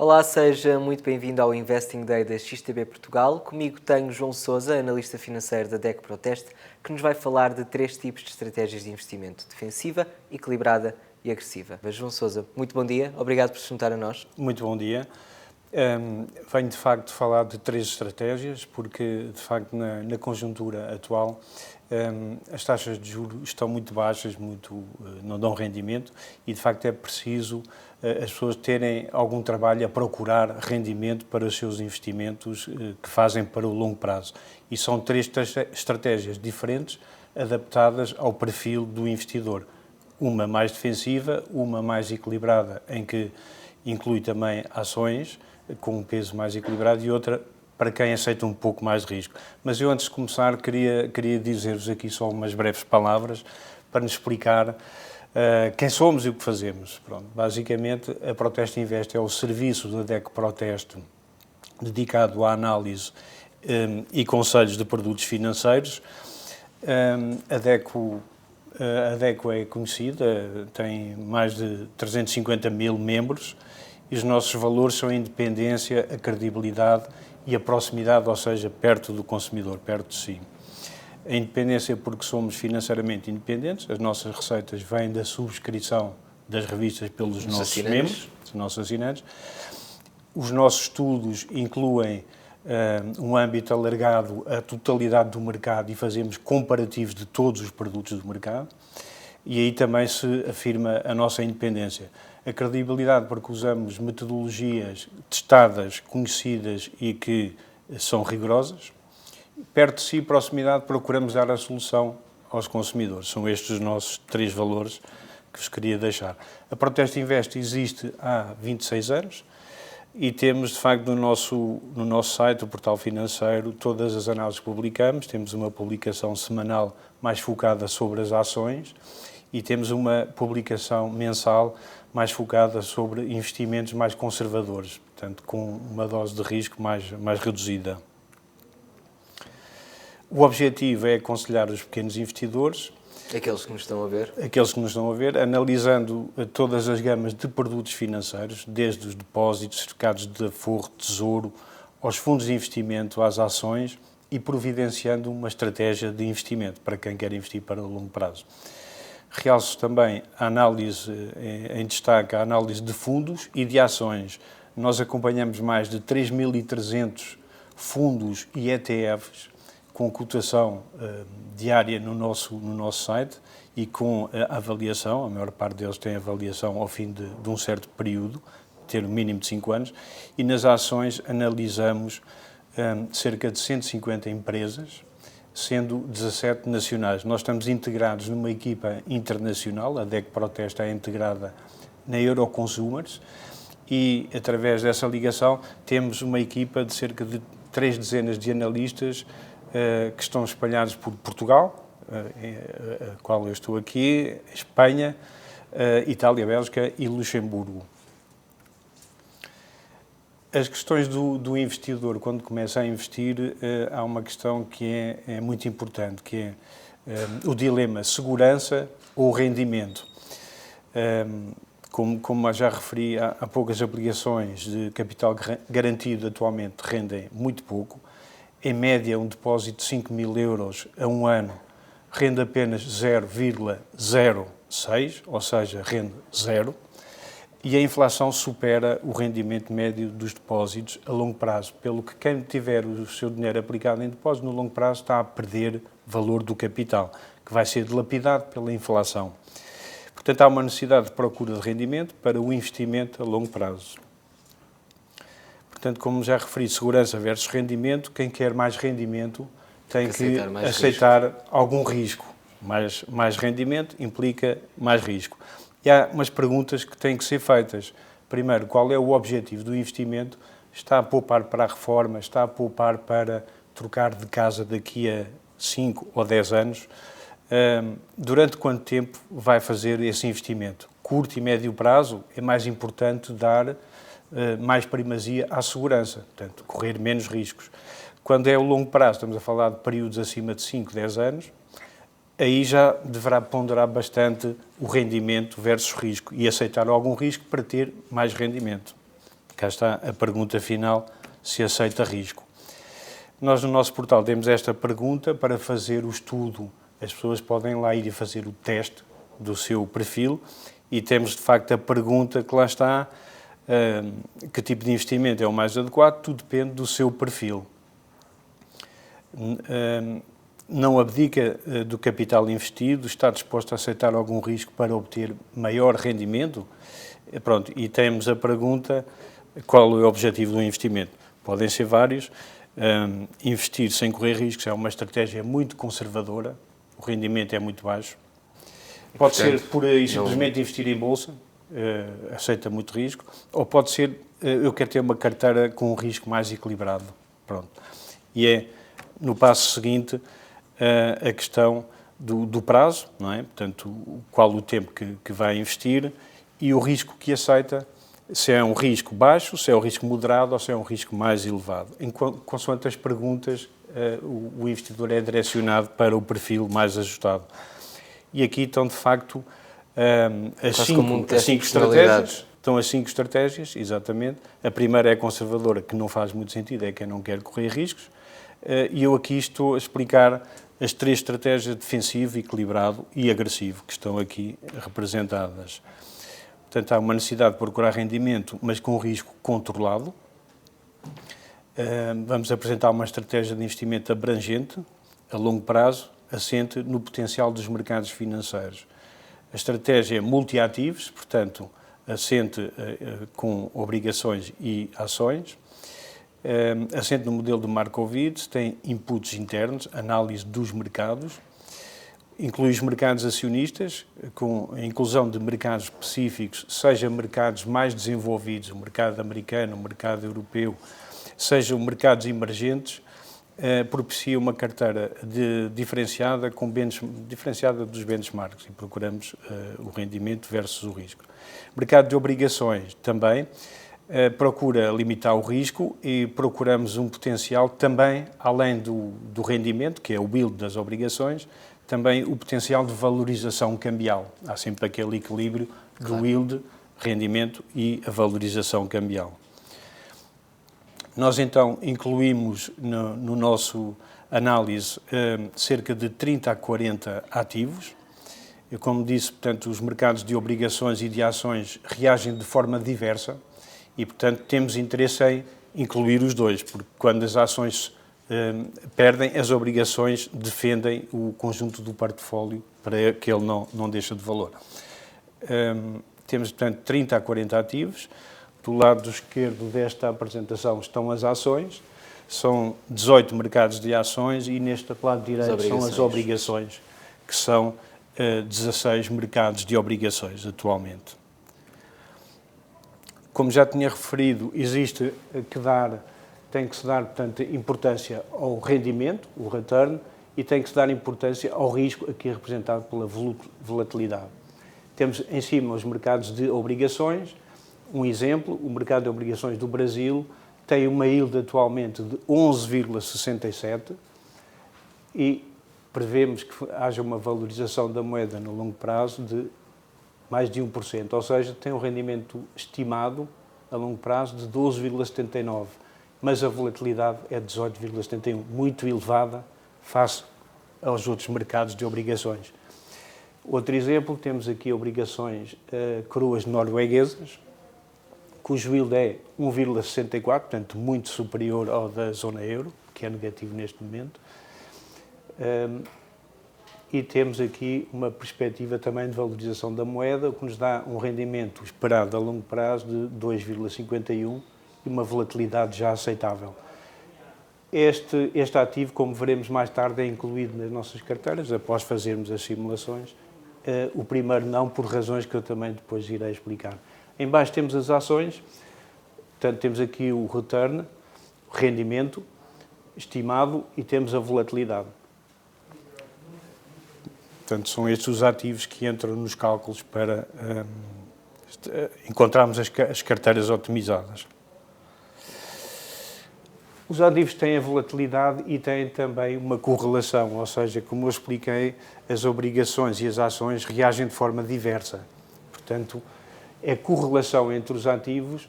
Olá, seja muito bem-vindo ao Investing Day da XTB Portugal. Comigo tenho João Sousa, analista financeiro da DEC Proteste, que nos vai falar de 3 tipos de estratégias de investimento: defensiva, equilibrada e agressiva. João Sousa, muito bom dia, obrigado por se juntar a nós. Muito bom dia. Venho de facto falar de 3 estratégias, porque de facto na conjuntura atual as taxas de juros estão muito baixas, não dão rendimento e de facto é preciso as pessoas terem algum trabalho a procurar rendimento para os seus investimentos que fazem para o longo prazo. E são 3 estratégias diferentes, adaptadas ao perfil do investidor. Uma mais defensiva, uma mais equilibrada, em que inclui também ações com um peso mais equilibrado, e outra para quem aceita um pouco mais de risco. Mas eu, antes de começar, queria dizer-vos aqui só umas breves palavras para nos explicar quem somos e o que fazemos. Pronto, basicamente, a Proteste Invest é o serviço da DEC Proteste dedicado à análise e conselhos de produtos financeiros. A DECO é conhecida, tem mais de 350 mil membros e os nossos valores são a independência, a credibilidade e a proximidade, ou seja, perto do consumidor, perto de si. A independência porque somos financeiramente independentes, as nossas receitas vêm da subscrição das revistas pelos nossos membros, os nossos assinantes. Os nossos estudos incluem um âmbito alargado à totalidade do mercado e fazemos comparativos de todos os produtos do mercado, e aí também se afirma a nossa independência. A credibilidade porque usamos metodologias testadas, conhecidas e que são rigorosas. Perto de si, proximidade, procuramos dar a solução aos consumidores. São estes os nossos 3 valores que vos queria deixar. A Proteste Invest existe há 26 anos, e temos, de facto, no nosso site, o portal financeiro, todas as análises que publicamos. Temos uma publicação semanal mais focada sobre as ações e temos uma publicação mensal mais focada sobre investimentos mais conservadores, portanto, com uma dose de risco mais reduzida. O objetivo é aconselhar os pequenos investidores, Aqueles que nos estão a ver, analisando todas as gamas de produtos financeiros, desde os depósitos, certificados de aforro, tesouro, aos fundos de investimento, às ações, e providenciando uma estratégia de investimento para quem quer investir para o longo prazo. Realço também a análise, em destaque, a análise de fundos e de ações. Nós acompanhamos mais de 3.300 fundos e ETFs, com cotação diária no nosso site e com a avaliação. A maior parte deles tem avaliação ao fim de um certo período, ter um mínimo de 5 anos, e nas ações analisamos cerca de 150 empresas, sendo 17 nacionais. Nós estamos integrados numa equipa internacional, a DEC Proteste é integrada na Euroconsumers, e através dessa ligação temos uma equipa de cerca de 3 dezenas de analistas que estão espalhados por Portugal, a qual eu estou aqui, Espanha, Itália, Bélgica e Luxemburgo. As questões do investidor, quando começa a investir, há uma questão que é muito importante, que é o dilema segurança ou rendimento. Como já referi, há poucas aplicações de capital garantido atualmente rendem muito pouco. Em média, um depósito de 5.000 euros a um ano rende apenas 0,06, ou seja, rende zero, e a inflação supera o rendimento médio dos depósitos a longo prazo, pelo que quem tiver o seu dinheiro aplicado em depósito no longo prazo está a perder valor do capital, que vai ser dilapidado pela inflação. Portanto, há uma necessidade de procura de rendimento para o investimento a longo prazo. Portanto, como já referi, segurança versus rendimento, quem quer mais rendimento tem que aceitar algum risco. Mais rendimento implica mais risco. E há umas perguntas que têm que ser feitas. Primeiro, qual é o objetivo do investimento? Está a poupar para a reforma? Está a poupar para trocar de casa daqui a 5 ou 10 anos? Durante quanto tempo vai fazer esse investimento? Curto e médio prazo é mais importante dar mais primazia à segurança, portanto, correr menos riscos. Quando é o longo prazo, estamos a falar de períodos acima de 5, 10 anos, aí já deverá ponderar bastante o rendimento versus risco e aceitar algum risco para ter mais rendimento. cá está a pergunta final, se aceita risco. Nós, no nosso portal, temos esta pergunta para fazer o estudo. As pessoas podem lá ir e fazer o teste do seu perfil e temos, de facto, a pergunta que lá está, que tipo de investimento é o mais adequado, tudo depende do seu perfil. Não abdica do capital investido, está disposto a aceitar algum risco para obter maior rendimento? Pronto, e temos a pergunta, qual é o objetivo do investimento? Podem ser vários. Investir sem correr riscos é uma estratégia muito conservadora, o rendimento é muito baixo. Pode ser por aí simplesmente investir em bolsa, aceita muito risco, ou pode ser, eu quero ter uma carteira com um risco mais equilibrado. Pronto. E é, no passo seguinte, a questão do prazo, não é? Portanto, qual o tempo que vai investir e o risco que aceita, se é um risco baixo, se é um risco moderado ou se é um risco mais elevado. Consoante as perguntas, o investidor é direcionado para o perfil mais ajustado. E aqui estão, de facto, as cinco estratégias. Estão as 5 estratégias, exatamente. A primeira é conservadora, que não faz muito sentido, é quem não quer correr riscos. E eu aqui estou a explicar as 3 estratégias: defensivo, equilibrado e agressivo, que estão aqui representadas. Portanto, há uma necessidade de procurar rendimento, mas com risco controlado. Vamos apresentar uma estratégia de investimento abrangente, a longo prazo, assente no potencial dos mercados financeiros. A estratégia é multi-ativos, portanto, assente com obrigações e ações. Assente no modelo de Markowitz, tem inputs internos, análise dos mercados, inclui os mercados acionistas, com a inclusão de mercados específicos, seja mercados mais desenvolvidos, o mercado americano, o mercado europeu, sejam mercados emergentes, propicia uma carteira diferenciada dos benchmarks e procuramos o rendimento versus o risco. Mercado de obrigações também procura limitar o risco e procuramos um potencial também, além do rendimento, que é o yield das obrigações, também o potencial de valorização cambial. Há sempre aquele equilíbrio do yield, rendimento e a valorização cambial. Nós, então, incluímos no nosso análise cerca de 30 a 40 ativos. Eu, como disse, portanto, os mercados de obrigações e de ações reagem de forma diversa e, portanto, temos interesse em incluir os dois, porque quando as ações perdem, as obrigações defendem o conjunto do portfólio para que ele não deixe de valor. Temos, portanto, 30 a 40 ativos. Do lado esquerdo desta apresentação estão as ações, são 18 mercados de ações e neste lado direito são as obrigações, que são 16 mercados de obrigações atualmente. Como já tinha referido, tem que se dar, portanto, importância ao rendimento, o return, e tem que se dar importância ao risco, aqui representado pela volatilidade. Temos em cima os mercados de obrigações. Um exemplo, o mercado de obrigações do Brasil tem uma yield atualmente de 11,67 e prevemos que haja uma valorização da moeda no longo prazo de mais de 1%, ou seja, tem um rendimento estimado a longo prazo de 12,79%, mas a volatilidade é de 18,71%, muito elevada face aos outros mercados de obrigações. Outro exemplo, temos aqui obrigações coroas norueguesas, cujo yield é 1,64, portanto muito superior ao da zona euro, que é negativo neste momento. E temos aqui uma perspectiva também de valorização da moeda, que nos dá um rendimento esperado a longo prazo de 2,51 e uma volatilidade já aceitável. Este ativo, como veremos mais tarde, é incluído nas nossas carteiras, após fazermos as simulações. O primeiro não, por razões que eu também depois irei explicar. Em baixo temos as ações, portanto temos aqui o return, o rendimento estimado e temos a volatilidade. Portanto, são estes os ativos que entram nos cálculos para encontrarmos as carteiras otimizadas. Os ativos têm a volatilidade e têm também uma correlação, ou seja, como eu expliquei, as obrigações e as ações reagem de forma diversa. Portanto, é correlação entre os ativos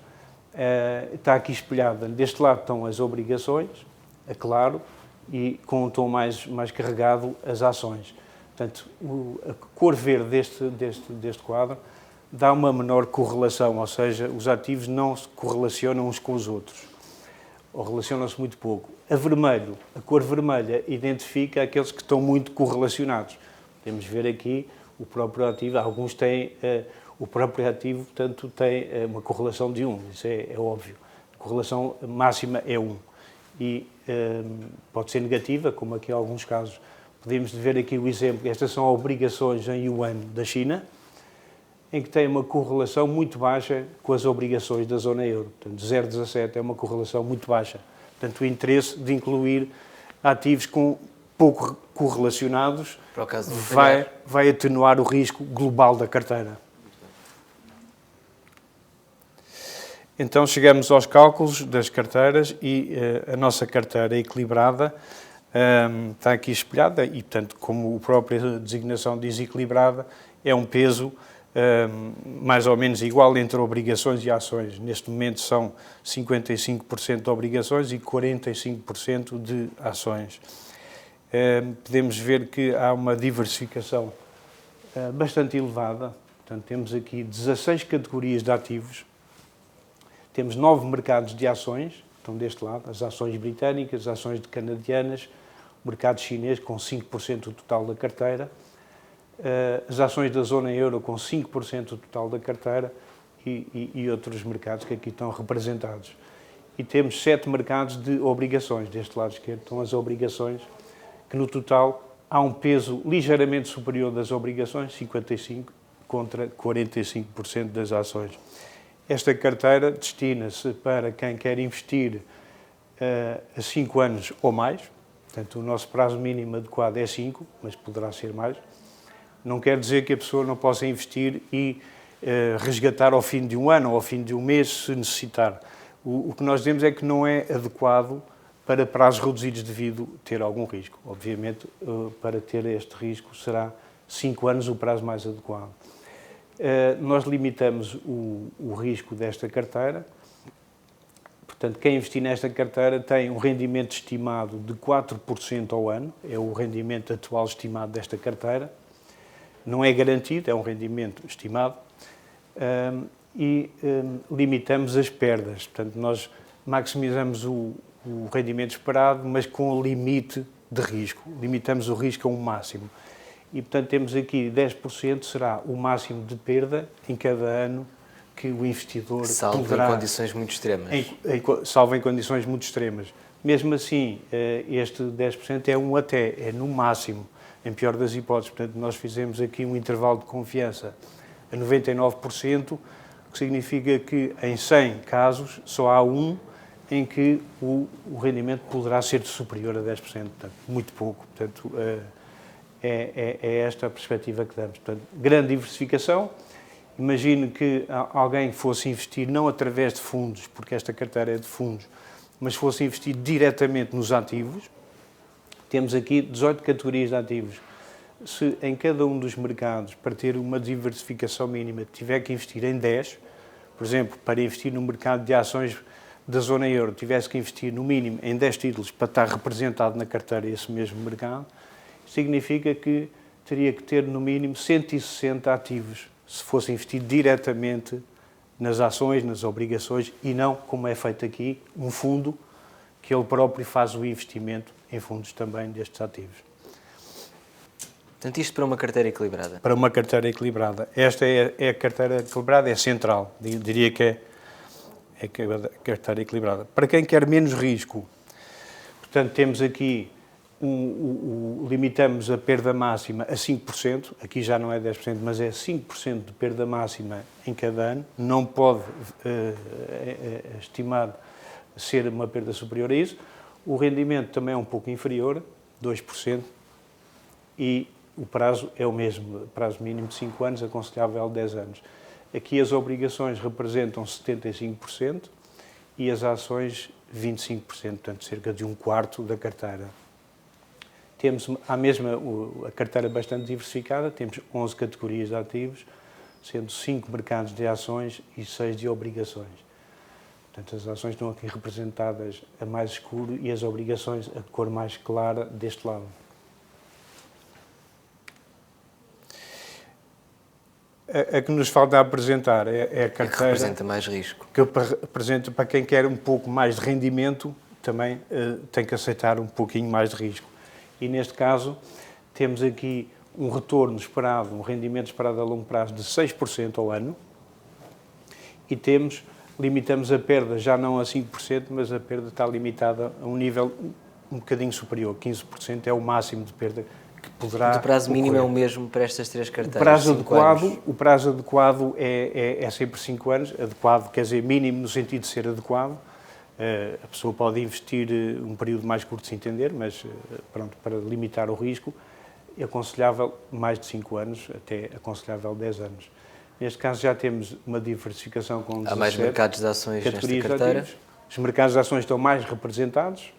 está aqui espelhada. Deste lado estão as obrigações, é claro, e com um tom mais carregado as ações. Portanto, a cor verde deste quadro dá uma menor correlação, ou seja, os ativos não se correlacionam uns com os outros, ou relacionam-se muito pouco. A cor vermelha identifica aqueles que estão muito correlacionados. Podemos ver aqui o próprio ativo, alguns têm, o próprio ativo, portanto, tem uma correlação de 1, isso é óbvio. A correlação máxima é 1. E pode ser negativa, como aqui em alguns casos. Podemos ver aqui o exemplo, estas são obrigações em yuan da China, em que tem uma correlação muito baixa com as obrigações da zona euro. Portanto, 0,17 é uma correlação muito baixa. Portanto, o interesse de incluir ativos com pouco correlacionados vai atenuar o risco global da carteira. Então, chegamos aos cálculos das carteiras e a nossa carteira equilibrada está aqui espelhada e, portanto, como a própria designação diz equilibrada, é um peso mais ou menos igual entre obrigações e ações. Neste momento são 55% de obrigações e 45% de ações. Podemos ver que há uma diversificação bastante elevada. Portanto, temos aqui 16 categorias de ativos, temos 9 mercados de ações, estão deste lado, as ações britânicas, as ações canadianas, o mercado chinês com 5% do total da carteira, as ações da zona euro com 5% do total da carteira e outros mercados que aqui estão representados. E temos 7 mercados de obrigações, deste lado esquerdo estão as obrigações, que no total há um peso ligeiramente superior das obrigações, 55% contra 45% das ações. Esta carteira destina-se para quem quer investir a 5 anos ou mais, portanto o nosso prazo mínimo adequado é 5, mas poderá ser mais. Não quer dizer que a pessoa não possa investir e resgatar ao fim de um ano ou ao fim de um mês, se necessitar. O que nós dizemos é que não é adequado para prazos reduzidos devido ter algum risco. Obviamente, para ter este risco será 5 anos o prazo mais adequado. Nós limitamos o risco desta carteira. Portanto, quem investir nesta carteira tem um rendimento estimado de 4% ao ano, é o rendimento atual estimado desta carteira. Não é garantido, é um rendimento estimado. Limitamos as perdas. Portanto, nós maximizamos o rendimento esperado, mas com o limite de risco. Limitamos o risco a um máximo. E, portanto, temos aqui 10% será o máximo de perda em cada ano que o investidor salvo poderá... em condições muito extremas. Salvo em condições muito extremas. Mesmo assim, este 10% é um até, é no máximo, em pior das hipóteses. Portanto, nós fizemos aqui um intervalo de confiança a 99%, o que significa que em 100 casos só há um em que o rendimento poderá ser superior a 10%, portanto, muito pouco. Portanto, é esta a perspectiva que damos. Portanto, grande diversificação. Imagine que alguém fosse investir não através de fundos, porque esta carteira é de fundos, mas fosse investir diretamente nos ativos. Temos aqui 18 categorias de ativos. Se em cada um dos mercados, para ter uma diversificação mínima, tiver que investir em 10, por exemplo, para investir no mercado de ações da zona euro, tivesse que investir no mínimo em 10 títulos para estar representado na carteira esse mesmo mercado, significa que teria que ter no mínimo 160 ativos, se fosse investir diretamente nas ações, nas obrigações, e não, como é feito aqui, um fundo que ele próprio faz o investimento em fundos também destes ativos. Portanto, isto para uma carteira equilibrada? Para uma carteira equilibrada. Esta é a carteira equilibrada, é central. Diria que é a carteira equilibrada. Para quem quer menos risco, portanto, temos aqui, limitamos a perda máxima a 5%, aqui já não é 10%, mas é 5% de perda máxima em cada ano. Não pode estimar ser uma perda superior a isso. O rendimento também é um pouco inferior, 2%, e o prazo é o mesmo, prazo mínimo de 5 anos, aconselhável 10 anos. Aqui as obrigações representam 75% e as ações 25%, portanto cerca de um quarto da carteira. Temos a carteira bastante diversificada, temos 11 categorias de ativos, sendo 5 mercados de ações e 6 de obrigações. Portanto, as ações estão aqui representadas a mais escuro e as obrigações a cor mais clara deste lado. A que nos falta apresentar é a carteira... que representa mais risco. Que representa, para quem quer um pouco mais de rendimento, também tem que aceitar um pouquinho mais de risco. E neste caso, temos aqui um retorno esperado, um rendimento esperado a longo prazo de 6% ao ano e limitamos a perda já não a 5%, mas a perda está limitada a um nível um bocadinho superior. 15% é o máximo de perda que poderá O prazo mínimo ocorrer. é o mesmo para estas três carteiras? O prazo adequado é sempre 5 anos. Adequado quer dizer mínimo no sentido de ser adequado. A pessoa pode investir um período mais curto se entender, mas pronto, para limitar o risco, é aconselhável mais de 5 anos, até aconselhável 10 anos. Neste caso já temos uma diversificação com 17 Há mais mercados de ações nesta categorias carteira? ativos. Os mercados de ações estão mais representados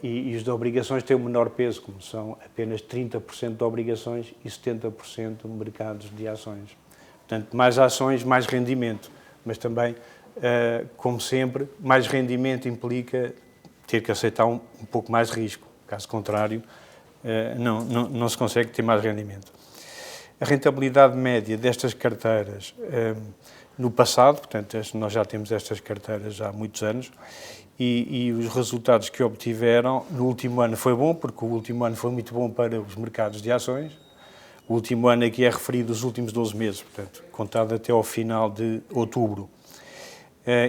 e os de obrigações têm um menor peso, como são apenas 30% de obrigações e 70% de mercados de ações. Portanto, mais ações, mais rendimento, mas também, como sempre, mais rendimento implica ter que aceitar um pouco mais de risco. Caso contrário, não se consegue ter mais rendimento. A rentabilidade média destas carteiras no passado, portanto, nós já temos estas carteiras há muitos anos, e os resultados que obtiveram no último ano foi bom, porque o último ano foi muito bom para os mercados de ações. O último ano aqui é referido os últimos 12 meses, portanto, contado até ao final de outubro.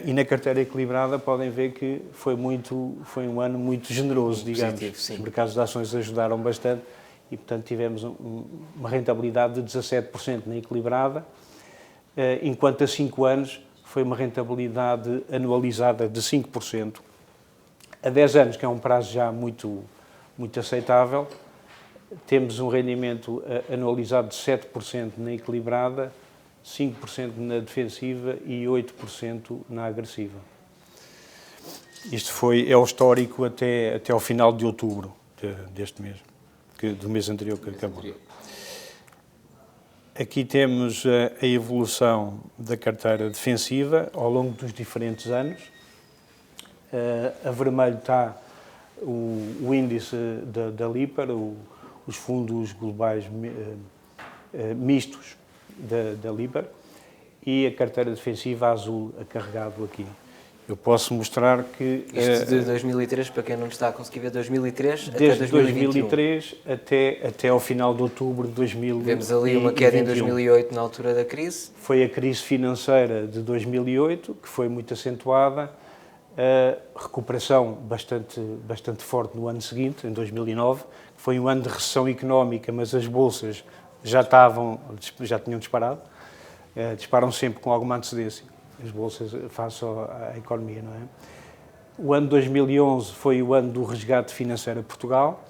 E na carteira equilibrada podem ver que foi um ano muito generoso, digamos. Positivo, os mercados de ações ajudaram bastante e, portanto, tivemos uma rentabilidade de 17% na equilibrada, enquanto a 5 anos foi uma rentabilidade anualizada de 5%. A 10 anos, que é um prazo já muito aceitável, temos um rendimento anualizado de 7% na equilibrada, 5% na defensiva e 8% na agressiva. Isto é o histórico até ao final de outubro deste mês, do mês anterior que acabou. Aqui temos a evolução da carteira defensiva ao longo dos diferentes anos. A vermelho está o índice da Lipar, os fundos globais mistos da Lipar, e a carteira defensiva azul acarregado aqui. Eu posso mostrar que... Isto de 2003, para quem não está a conseguir ver, 2003 desde até 2021. 2003 até ao final de outubro de 2021. Vemos ali uma queda em 2008, na altura da crise. Foi a crise financeira de 2008, que foi muito acentuada, a recuperação bastante forte no ano seguinte, em 2009, que foi um ano de recessão económica, mas as bolsas já tinham disparado, disparam sempre com alguma antecedência, as bolsas face à economia, não é? O ano de 2011 foi o ano do resgate financeiro a Portugal,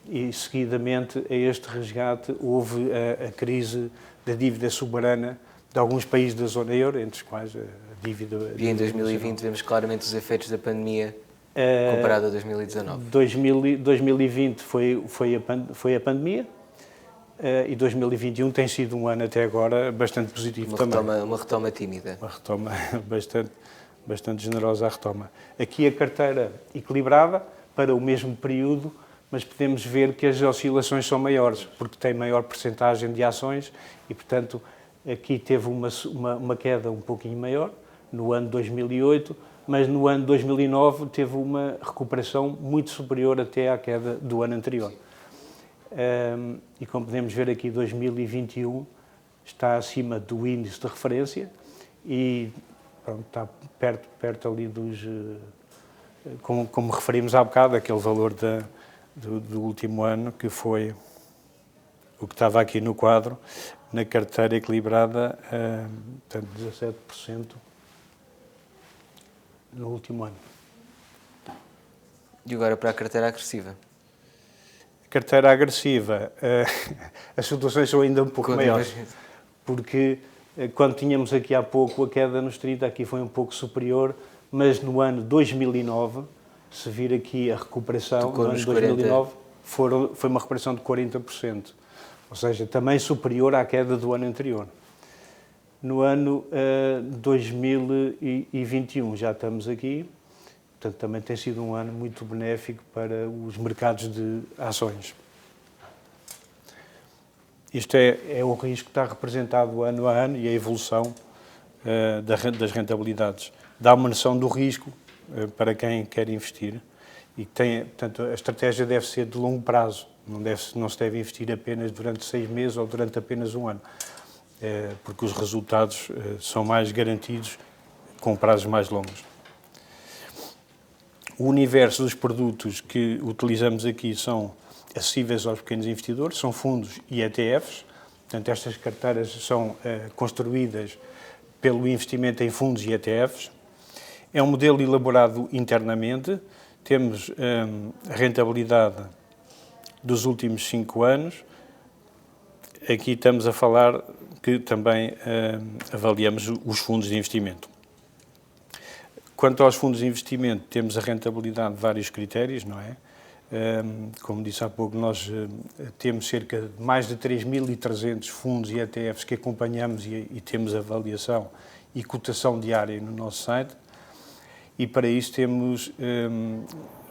e seguidamente a este resgate houve a crise da dívida soberana de alguns países da zona euro, entre os quais a dívida... E em 2020 vemos claramente os efeitos da pandemia comparado a 2019. 2020 foi a pandemia, e 2021 tem sido um ano até agora bastante positivo também. Uma retoma tímida. Uma retoma bastante generosa a retoma. Aqui a carteira equilibrada para o mesmo período, mas podemos ver que as oscilações são maiores, porque tem maior percentagem de ações e, portanto, aqui teve uma queda um pouquinho maior no ano de 2008, mas no ano de 2009 teve uma recuperação muito superior até à queda do ano anterior. E como podemos ver aqui, 2021 está acima do índice de referência e pronto, está perto ali dos, como referimos há bocado, aquele valor do último ano, que foi o que estava aqui no quadro, na carteira equilibrada, portanto 17% no último ano. E agora para a carteira agressiva? Carteira agressiva, as situações são ainda um pouco maiores, porque quando tínhamos aqui há pouco a queda nos 30, aqui foi um pouco superior, mas no ano 2009, se vir aqui a recuperação, no ano 2009 foi uma recuperação de 40%, ou seja, também superior à queda do ano anterior. no ano 2021. Já estamos aqui, portanto também tem sido um ano muito benéfico para os mercados de ações. Isto é o risco que está representado ano a ano e a evolução das rentabilidades. Dá uma noção do risco para quem quer investir e portanto, a estratégia deve ser de longo prazo, não se deve investir apenas durante 6 meses ou durante apenas um ano, porque os resultados são mais garantidos com prazos mais longos. O universo dos produtos que utilizamos aqui são acessíveis aos pequenos investidores, são fundos e ETFs, portanto estas carteiras são construídas pelo investimento em fundos e ETFs. É um modelo elaborado internamente, temos a rentabilidade dos últimos 5 anos, aqui estamos a falar que também avaliamos os fundos de investimento. Quanto aos fundos de investimento, temos a rentabilidade de vários critérios, não é? Como disse há pouco, nós temos cerca de mais de 3.300 fundos e ETFs que acompanhamos e temos avaliação e cotação diária no nosso site. E para isso temos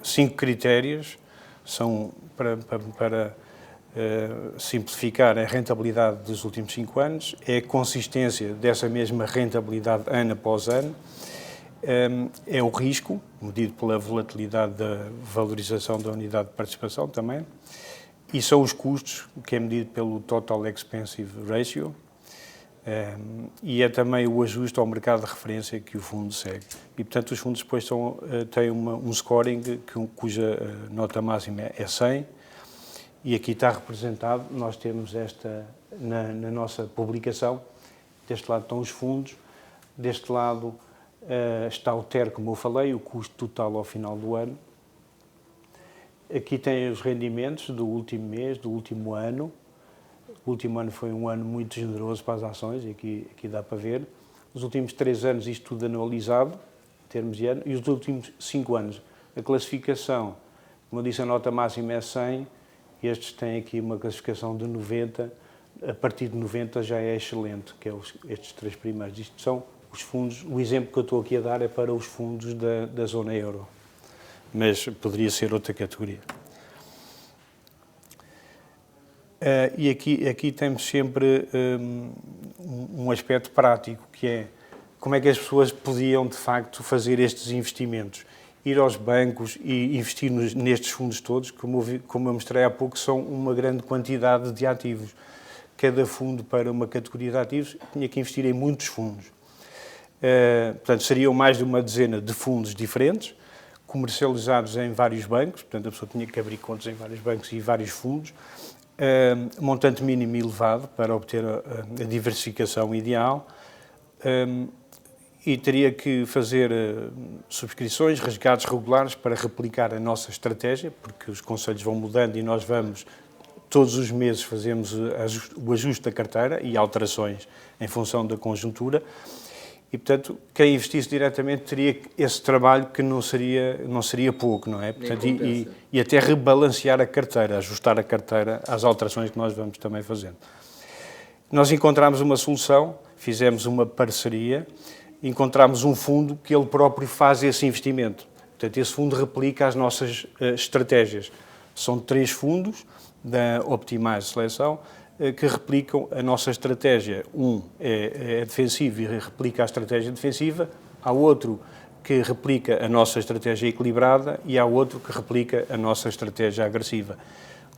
5 critérios, são para simplificar a rentabilidade dos últimos 5 anos, é a consistência dessa mesma rentabilidade ano após ano, é o risco, medido pela volatilidade da valorização da unidade de participação também, e são os custos, que é medido pelo Total Expensive Ratio, e é também o ajuste ao mercado de referência que o fundo segue. E, portanto, os fundos depois têm um scoring cuja nota máxima é 100, e aqui está representado, nós temos esta na nossa publicação, deste lado estão os fundos, deste lado está o TER, como eu falei, o custo total ao final do ano. Aqui tem os rendimentos do último mês, do último ano. O último ano foi um ano muito generoso para as ações, e aqui dá para ver. Os últimos 3 anos, isto tudo anualizado, em termos de ano, e os últimos 5 anos. A classificação, como eu disse, a nota máxima é 100, estes têm aqui uma classificação de 90, a partir de 90 já é excelente, que é estes 3 primeiros. Isto são os fundos, o exemplo que eu estou aqui a dar é para os fundos da zona euro, mas poderia ser outra categoria. E aqui temos sempre um aspecto prático, que é como é que as pessoas podiam, de facto, fazer estes investimentos. Ir aos bancos e investir nestes fundos todos, como eu mostrei há pouco, são uma grande quantidade de ativos. Cada fundo para uma categoria de ativos tinha que investir em muitos fundos. Portanto, seriam mais de uma dezena de fundos diferentes, comercializados em vários bancos, portanto, a pessoa tinha que abrir contas em vários bancos e vários fundos, montante mínimo elevado para obter a diversificação ideal, e teria que fazer subscrições, resgates regulares para replicar a nossa estratégia, porque os conselhos vão mudando e nós vamos, todos os meses, fazemos o ajuste da carteira e alterações em função da conjuntura. E, portanto, quem investisse diretamente teria esse trabalho que não seria pouco, não é? Portanto, e até rebalancear a carteira, ajustar a carteira às alterações que nós vamos também fazendo. Nós encontramos uma solução, fizemos uma parceria, encontramos um fundo que ele próprio faz esse investimento. Portanto, esse fundo replica as nossas estratégias. São 3 fundos da Optimize Seleção, que replicam a nossa estratégia. Um é defensivo e replica a estratégia defensiva, há outro que replica a nossa estratégia equilibrada e há outro que replica a nossa estratégia agressiva.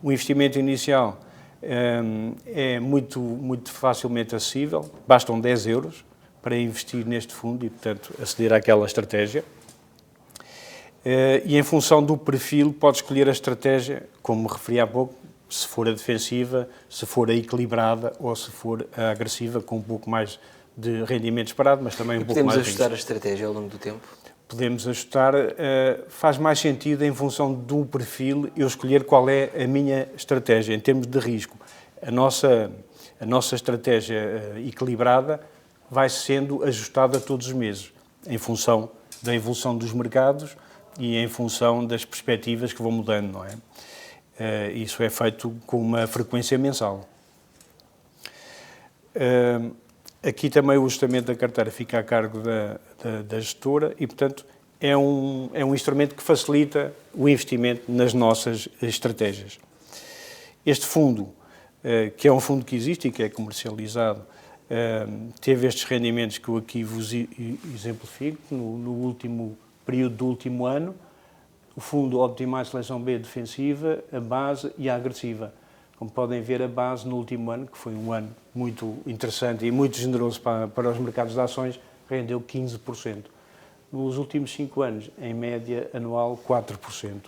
O investimento inicial é muito facilmente acessível, bastam 10 euros para investir neste fundo e, portanto, aceder àquela estratégia. E em função do perfil pode escolher a estratégia, como referi há pouco, se for a defensiva, se for a equilibrada ou se for a agressiva, com um pouco mais de rendimento esperado, mas também um pouco mais de risco. Podemos ajustar a estratégia ao longo do tempo? Podemos ajustar, faz mais sentido em função do perfil eu escolher qual é a minha estratégia em termos de risco. A nossa estratégia equilibrada vai sendo ajustada todos os meses, em função da evolução dos mercados e em função das perspectivas que vão mudando, não é? Isso é feito com uma frequência mensal. Aqui também o ajustamento da carteira fica a cargo da gestora e, portanto, é um instrumento que facilita o investimento nas nossas estratégias. Este fundo, que é um fundo que existe e que é comercializado, teve estes rendimentos que eu aqui vos exemplifico no último período do último ano. O fundo Optimize Seleção B defensiva, a base e a agressiva. Como podem ver, a base no último ano, que foi um ano muito interessante e muito generoso para os mercados de ações, rendeu 15%. Nos últimos 5 anos, em média anual, 4%.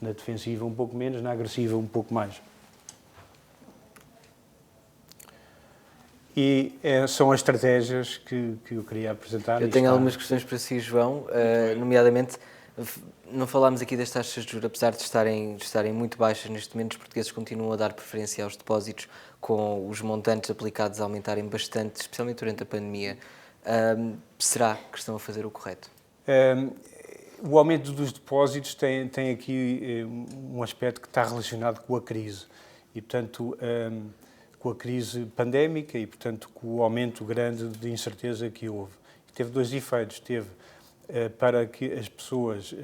Na defensiva um pouco menos, na agressiva um pouco mais. E são as estratégias que eu queria apresentar. Eu tenho algumas questões para si, João, nomeadamente, não falámos aqui das taxas de juros, apesar de estarem muito baixas neste momento, os portugueses continuam a dar preferência aos depósitos, com os montantes aplicados a aumentarem bastante, especialmente durante a pandemia. Será que estão a fazer o correto? O aumento dos depósitos tem aqui um aspecto que está relacionado com a crise e, portanto, com a crise pandémica e, portanto, com o aumento grande de incerteza que houve. Teve dois efeitos. Teve para que as pessoas,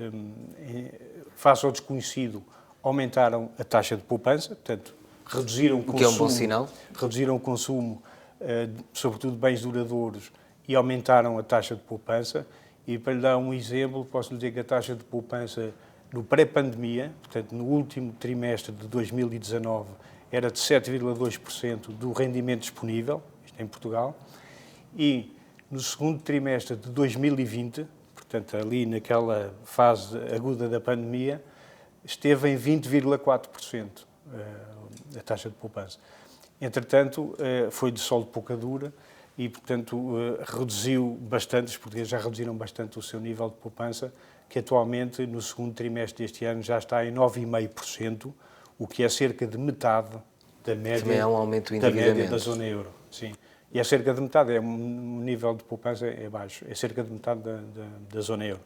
face ao desconhecido, aumentaram a taxa de poupança, portanto, reduziram o consumo. O que é um bom sinal. Reduziram o consumo, sobretudo de bens duradouros, e aumentaram a taxa de poupança. E para lhe dar um exemplo, posso lhe dizer que a taxa de poupança no pré-pandemia, portanto, no último trimestre de 2019, era de 7,2% do rendimento disponível, isto em Portugal, e no segundo trimestre de 2020, portanto, ali naquela fase aguda da pandemia, esteve em 20,4% a taxa de poupança. Entretanto, foi de sol de pouca dura e, portanto, reduziu bastante, os portugueses já reduziram bastante o seu nível de poupança, que atualmente, no segundo trimestre deste ano, já está em 9,5%, o que é cerca de metade da média, também é um aumento do endividamento da zona euro. Sim. E é cerca de metade, o nível de poupança é baixo, é cerca de metade da zona euro.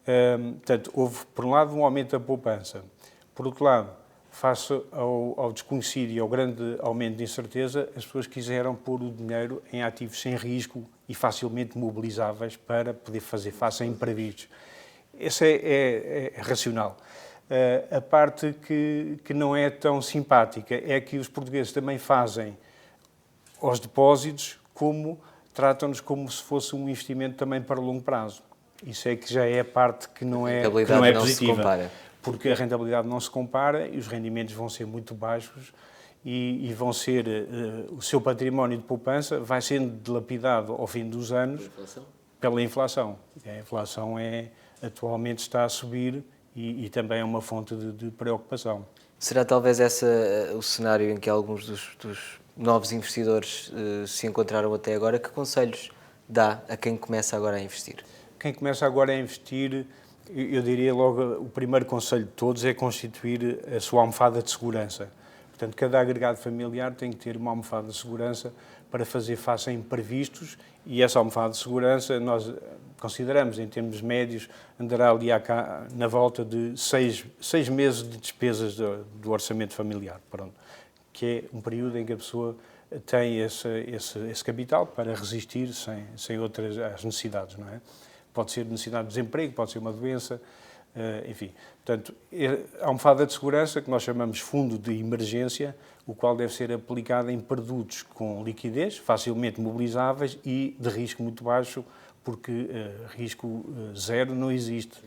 Portanto, houve, por um lado, um aumento da poupança. Por outro lado, face ao desconhecido e ao grande aumento de incerteza, as pessoas quiseram pôr o dinheiro em ativos sem risco e facilmente mobilizáveis para poder fazer face a imprevistos. Esse é racional. A parte que não é tão simpática é que os portugueses também fazem aos depósitos tratam-nos como se fosse um investimento também para longo prazo. Isso é que já é a parte que não é positiva. Porque a rentabilidade não se compara e os rendimentos vão ser muito baixos e vão ser, o seu património de poupança vai sendo dilapidado ao fim dos anos pela inflação. A inflação atualmente está a subir e também é uma fonte de preocupação. Será talvez esse o cenário em que alguns dos novos investidores se encontraram até agora? Que conselhos dá a quem começa agora a investir? Quem começa agora a investir, eu diria logo, o primeiro conselho de todos é constituir a sua almofada de segurança. Portanto, cada agregado familiar tem que ter uma almofada de segurança para fazer face a imprevistos e essa almofada de segurança nós consideramos, em termos médios, andará ali na volta de 6 meses de despesas do orçamento familiar, pronto, que é um período em que a pessoa tem esse capital para resistir sem outras as necessidades, não é? Pode ser necessidade de desemprego, pode ser uma doença, enfim. Portanto, a almofada de segurança, que nós chamamos fundo de emergência, o qual deve ser aplicado em produtos com liquidez, facilmente mobilizáveis e de risco muito baixo, porque risco zero não existe,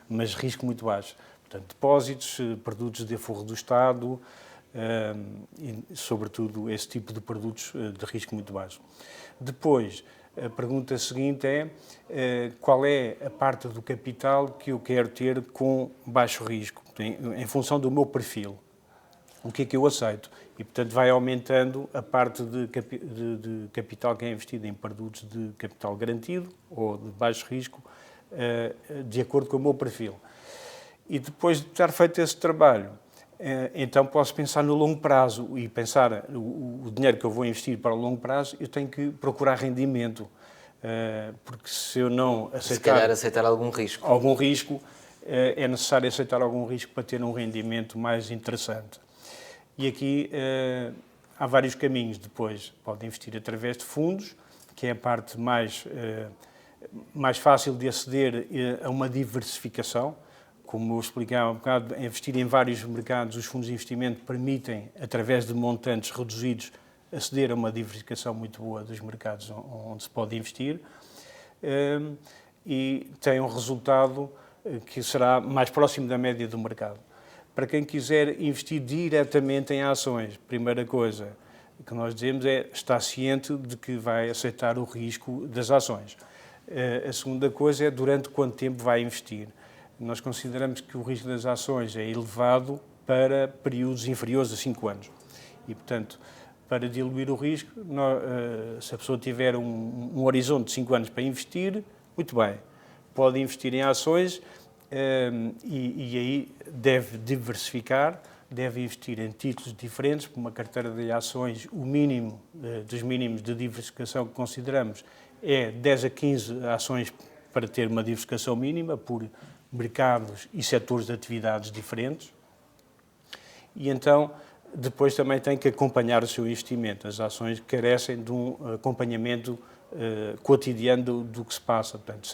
mas risco muito baixo. Portanto, depósitos, produtos de aforro do Estado, e, sobretudo, esse tipo de produtos de risco muito baixo. Depois, a pergunta seguinte é qual é a parte do capital que eu quero ter com baixo risco, em função do meu perfil. O que é que eu aceito? E, portanto, vai aumentando a parte de capital que é investido em produtos de capital garantido ou de baixo risco, de acordo com o meu perfil. E depois de ter feito esse trabalho, então posso pensar no longo prazo e pensar o dinheiro que eu vou investir para o longo prazo, eu tenho que procurar rendimento, porque se eu não aceitar... Se calhar aceitar algum risco. É necessário aceitar algum risco para ter um rendimento mais interessante. E aqui há vários caminhos depois. Pode investir através de fundos, que é a parte mais fácil de aceder a uma diversificação. Como eu expliquei há um bocado, investir em vários mercados, os fundos de investimento permitem, através de montantes reduzidos, aceder a uma diversificação muito boa dos mercados onde se pode investir, e tem um resultado que será mais próximo da média do mercado. Para quem quiser investir diretamente em ações, primeira coisa que nós dizemos é estar ciente de que vai aceitar o risco das ações. A segunda coisa é durante quanto tempo vai investir. Nós consideramos que o risco das ações é elevado para períodos inferiores a 5 anos. E, portanto, para diluir o risco, se a pessoa tiver um horizonte de 5 anos para investir, muito bem, pode investir em ações e aí deve diversificar, deve investir em títulos diferentes, uma carteira de ações, o mínimo dos mínimos de diversificação que consideramos é 10 a 15 ações para ter uma diversificação mínima por mercados e setores de atividades diferentes. E então, depois também tem que acompanhar o seu investimento. As ações carecem de um acompanhamento cotidiano do que se passa. Portanto,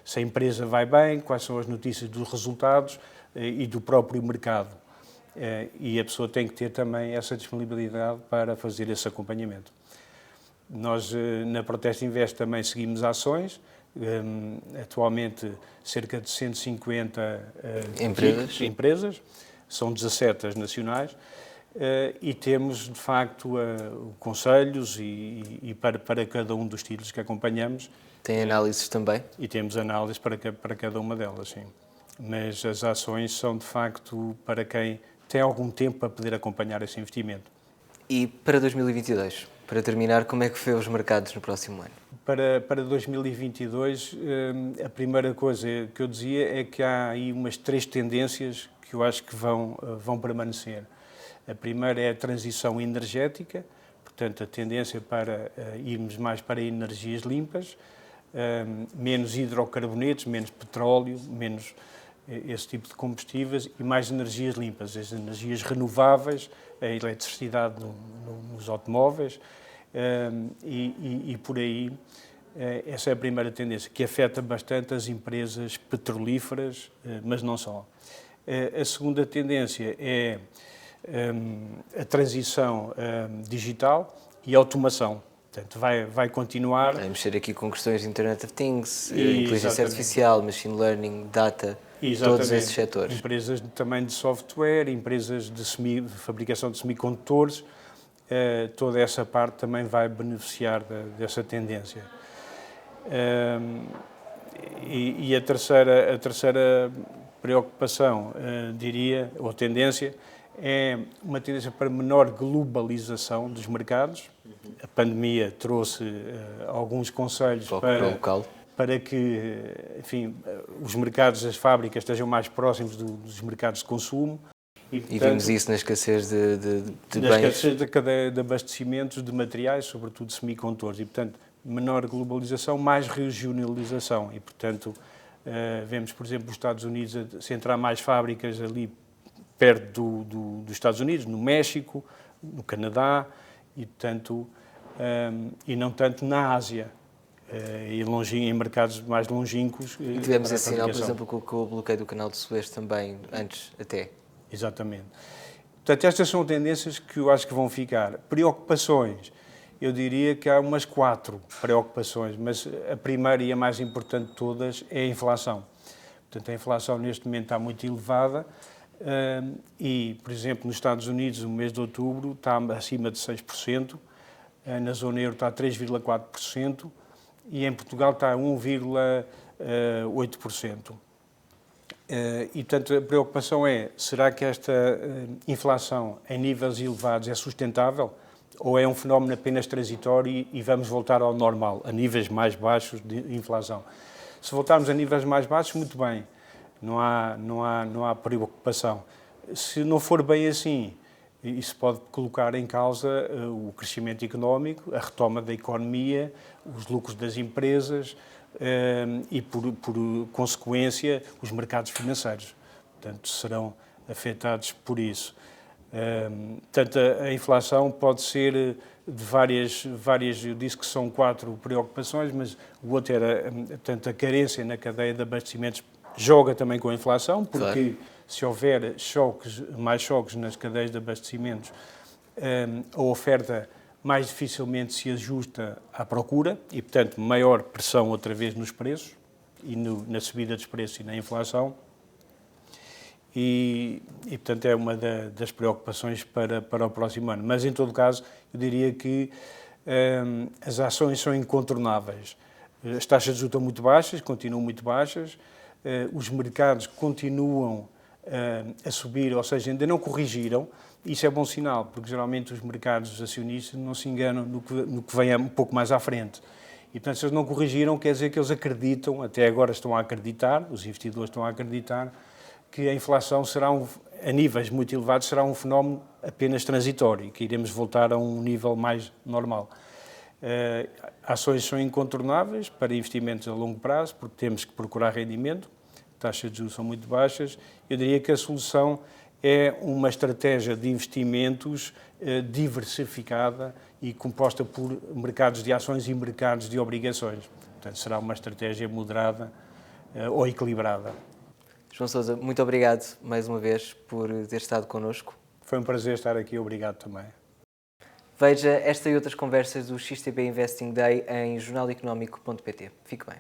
se a empresa vai bem, quais são as notícias dos resultados e do próprio mercado. E a pessoa tem que ter também essa disponibilidade para fazer esse acompanhamento. Nós, na Proteste Invest, também seguimos ações. Atualmente, cerca de 150 empresas, são 17 as nacionais, e temos, de facto, conselhos e para cada um dos títulos que acompanhamos. Tem análises também? E temos análises para cada uma delas, sim. Mas as ações são, de facto, para quem tem algum tempo para poder acompanhar esse investimento. E para 2022, para terminar, como é que vê os mercados no próximo ano? Para 2022, a primeira coisa que eu dizia é que há aí umas 3 tendências que eu acho que vão permanecer. A primeira é a transição energética, portanto, a tendência para irmos mais para energias limpas, menos hidrocarbonetos, menos petróleo, menos esse tipo de combustíveis e mais energias limpas, as energias renováveis, a eletricidade nos automóveis e por aí. Essa é a primeira tendência, que afeta bastante as empresas petrolíferas, mas não só. A segunda tendência é a transição digital e a automação. Portanto, vai continuar. Vai mexer aqui com questões de Internet of Things, inteligência artificial, machine learning, data, todos esses setores. Empresas também de software, empresas de fabricação de semicondutores, toda essa parte também vai beneficiar dessa tendência. E a terceira preocupação, diria, ou tendência, é uma tendência para menor globalização dos mercados. A pandemia trouxe alguns conselhos para que, enfim, os mercados, as fábricas estejam mais próximos dos mercados de consumo. E vimos isso na escassez de bens. Na escassez da cadeia de abastecimentos de materiais, sobretudo semicondutores. E, portanto, menor globalização, mais regionalização. E, portanto, vemos, por exemplo, os Estados Unidos a centrar mais fábricas ali perto dos Estados Unidos, no México, no Canadá, e, portanto, e não tanto na Ásia, e em mercados mais longínquos. E tivemos esse sinal, por exemplo, com o bloqueio do canal de Suez também, antes até. Exatamente. Portanto, estas são tendências que eu acho que vão ficar. Preocupações, eu diria que há umas 4 preocupações, mas a primeira e a mais importante de todas é a inflação. Portanto, a inflação neste momento está muito elevada e, por exemplo, nos Estados Unidos, no mês de outubro, está acima de 6%, na zona euro está a 3,4% e em Portugal está a 1,8%. E, portanto, a preocupação é, será que esta inflação em níveis elevados é sustentável ou é um fenómeno apenas transitório e vamos voltar ao normal, a níveis mais baixos de inflação? Se voltarmos a níveis mais baixos, muito bem, não há preocupação. Se não for bem assim, isso pode colocar em causa o crescimento económico, a retoma da economia, os lucros das empresas, e, por consequência, os mercados financeiros. Portanto, serão afetados por isso. Portanto, a inflação pode ser de várias, eu disse que são 4 preocupações, mas o outro era, portanto, a carência na cadeia de abastecimentos joga também com a inflação, porque Claro. se houver mais choques nas cadeias de abastecimentos, a oferta mais dificilmente se ajusta à procura e, portanto, maior pressão outra vez nos preços e na subida dos preços e na inflação. Portanto, é uma das preocupações para o próximo ano. Mas, em todo caso, eu diria que as ações são incontornáveis. As taxas de juros estão muito baixas, continuam muito baixas, os mercados continuam a subir, ou seja, ainda não corrigiram. Isso é bom sinal, porque geralmente os mercados acionistas não se enganam no que vem um pouco mais à frente. E, portanto, se eles não corrigiram, quer dizer que eles acreditam, até agora estão a acreditar, os investidores estão a acreditar, que a inflação a níveis muito elevados, será um fenómeno apenas transitório e que iremos voltar a um nível mais normal. Ações são incontornáveis para investimentos a longo prazo, porque temos que procurar rendimento, taxas de juros são muito baixas. Eu diria que a solução é uma estratégia de investimentos diversificada e composta por mercados de ações e mercados de obrigações. Portanto, será uma estratégia moderada ou equilibrada. João Sousa, muito obrigado mais uma vez por ter estado connosco. Foi um prazer estar aqui, obrigado também. Veja esta e outras conversas do XTB Investing Day em jornaleconómico.pt. Fique bem.